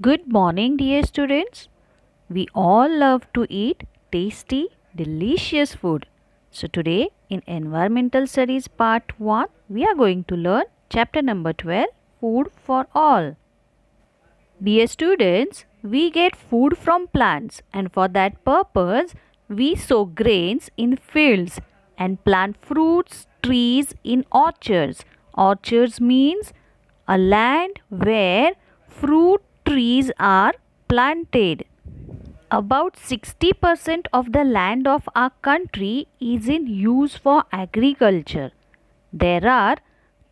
Good morning, dear students. We all love to eat tasty, delicious food. So, today in Environmental Studies Part 1, we are going to learn chapter number 12 Food for All. Dear students, we get food from plants, and for that purpose, we sow grains in fields and plant fruits, trees in orchards. Orchards means a land where fruit trees are planted. About 60% of the land of our country is in use for agriculture. There are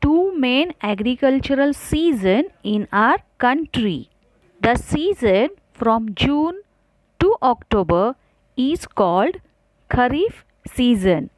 two main agricultural seasons in our country. The season from June to October is called Kharif season.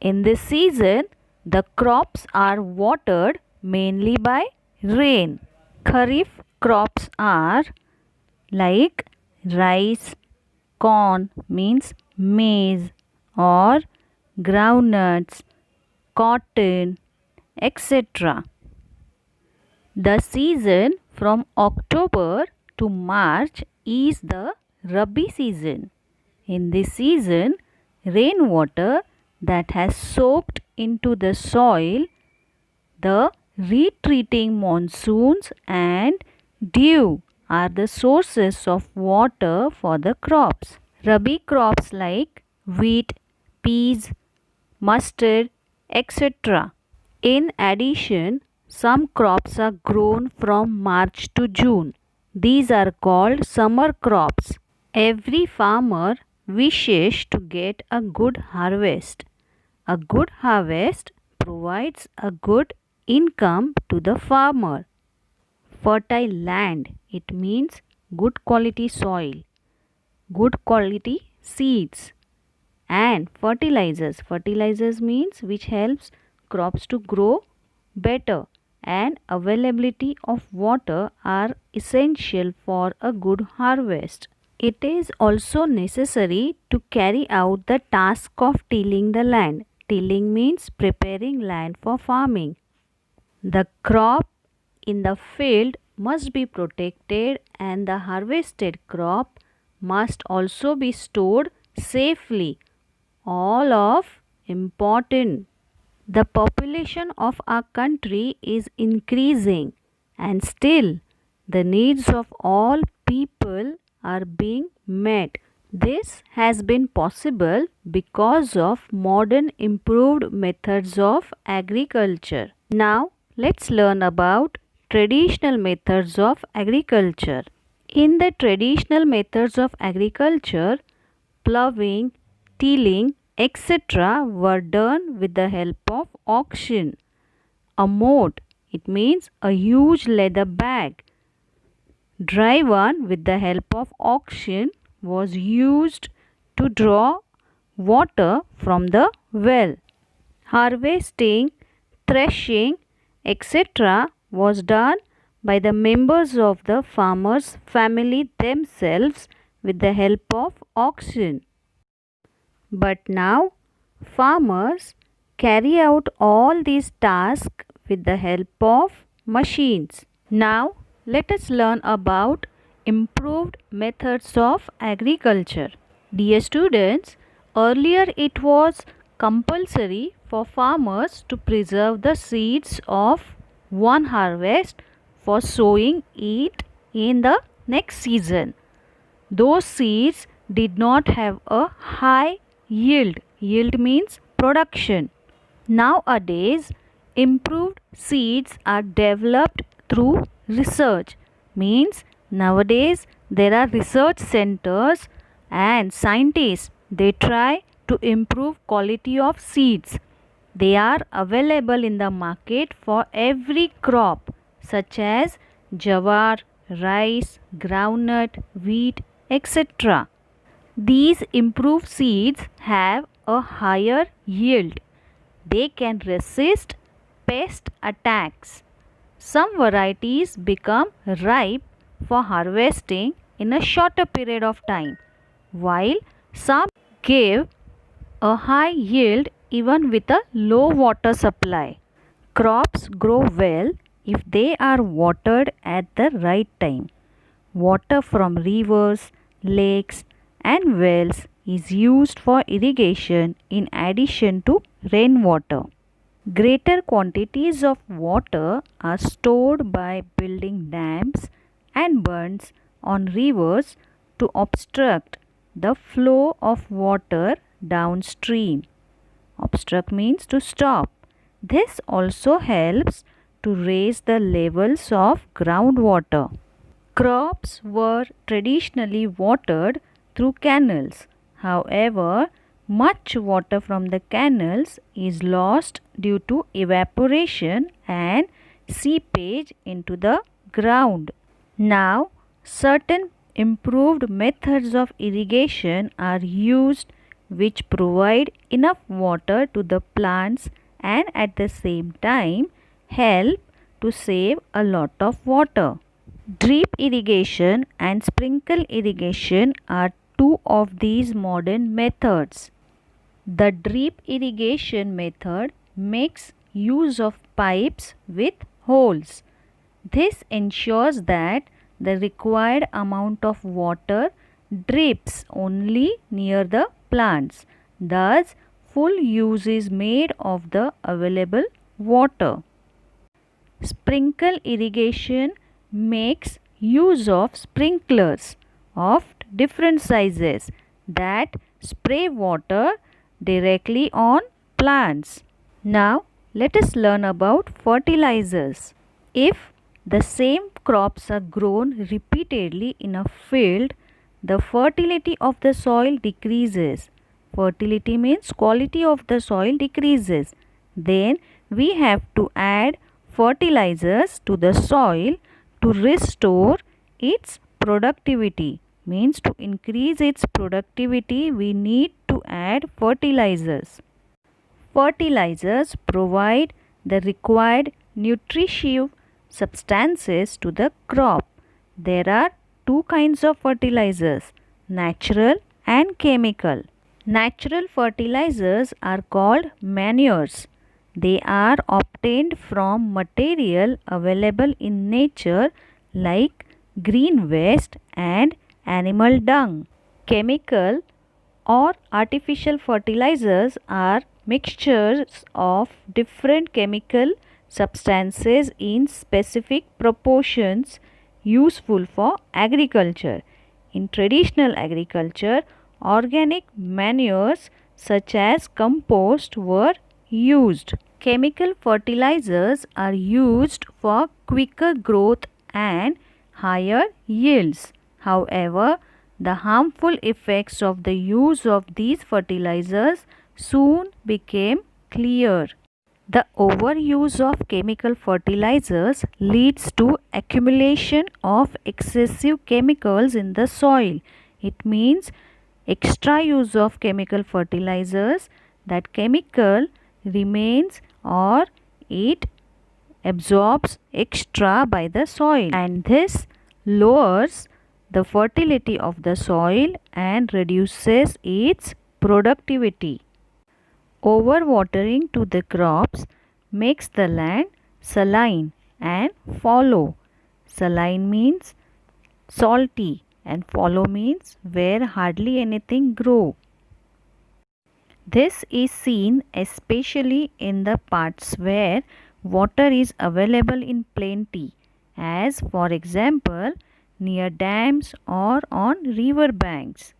In this season, the crops are watered mainly by rain. Kharif crops are like rice, corn means maize or groundnuts, cotton, etc. The season from October to March is the Rabi season. In this season, rainwater that has soaked into the soil, the retreating monsoons and dew are the sources of water for the crops. Rabi crops like wheat, peas, mustard, etc. In addition, some crops are grown from March to June. These are called summer crops. Every farmer wishes to get a good harvest. A good harvest provides a good income to the farmer. Fertile land, it means good quality soil, good quality seeds, and fertilizers. Fertilizers means which helps crops to grow better, and availability of water are essential for a good harvest. It is also necessary to carry out the task of tilling the land. Tilling means preparing land for farming. The crop in the field must be protected, and the harvested crop must also be stored safely. All of important. The population of our country is increasing, and still the needs of all people are being met. This has been possible because of modern improved methods of agriculture. Now let's learn about traditional methods of agriculture. In the traditional methods of agriculture, ploughing, tilling, etc. were done with the help of oxen. A moat, it means a huge leather bag, driven with the help of oxen, was used to draw water from the well. Harvesting, threshing, etc. was done by the members of the farmer's family themselves with the help of oxen. But now farmers carry out all these tasks with the help of machines. Now let us learn about improved methods of agriculture. Dear students, earlier it was compulsory for farmers to preserve the seeds of one harvest for sowing it in the next season. Those seeds did not have a high yield. Yield means production. Nowadays, improved seeds are developed through research. Means nowadays there are research centers and scientists. They try to improve quality of seeds. They are available in the market for every crop such as jawar, rice, groundnut, wheat, etc. These improved seeds have a higher yield. They can resist pest attacks. Some varieties become ripe for harvesting in a shorter period of time, while some give a high yield even with a low water supply. Crops grow well if they are watered at the right time. water from rivers, lakes, and wells is used for irrigation in addition to rainwater. Greater quantities of water are stored by building dams and bunds on rivers to obstruct the flow of water downstream. Obstruct means to stop. This also helps to raise the levels of groundwater. Crops were traditionally watered through canals. However, much water from the canals is lost due to evaporation and seepage into the ground. Now, certain improved methods of irrigation are used which provide enough water to the plants and at the same time help to save a lot of water. Drip irrigation and sprinkle irrigation are two of these modern methods. The drip irrigation method makes use of pipes with holes. This ensures that the required amount of water drips only near the plants. Thus, full use is made of the available water. Sprinkle irrigation makes use of sprinklers of different sizes that spray water directly on plants. Now, let us learn about fertilizers. If the same crops are grown repeatedly in a field, the fertility of the soil decreases. Fertility means quality of the soil decreases. Then we have to add fertilizers to the soil to restore its productivity. Means to increase its productivity, we need to add fertilizers. Fertilizers provide the required nutritive substances to the crop. There are two kinds of fertilizers, natural and chemical. Natural fertilizers are called manures. They are obtained from material available in nature like green waste and animal dung. Chemical or artificial fertilizers are mixtures of different chemical substances in specific proportions useful for agriculture. In traditional agriculture, organic manures such as compost were used. Chemical fertilizers are used for quicker growth and higher yields. However, the harmful effects of the use of these fertilizers soon became clear. The overuse of chemical fertilizers leads to accumulation of excessive chemicals in the soil. It means extra use of chemical fertilizers, that chemical remains or it absorbs extra by the soil, and this lowers the fertility of the soil and reduces its productivity. Overwatering to the crops makes the land saline and fallow. Saline means salty and fallow means where hardly anything grows. This is seen especially in the parts where water is available in plenty, as for example near dams or on river banks.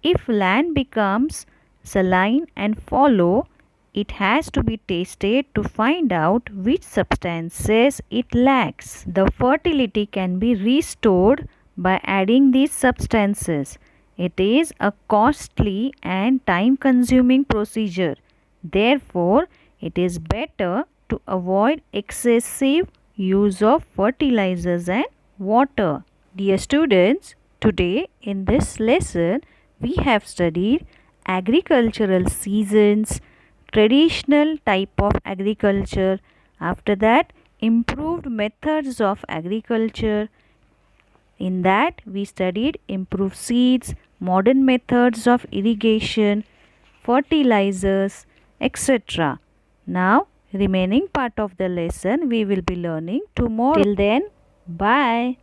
If land becomes saline and fallow, it has to be tested to find out which substances it lacks. The fertility can be restored by adding these substances. It is a costly and time consuming procedure. Therefore, it is better to avoid excessive use of fertilizers and water. Dear students, today in this lesson we have studied agricultural seasons, traditional type of agriculture, after that improved methods of agriculture. In that we studied improved seeds, modern methods of irrigation, fertilizers, etc. Now remaining part of the lesson we will be learning tomorrow. Till then, bye.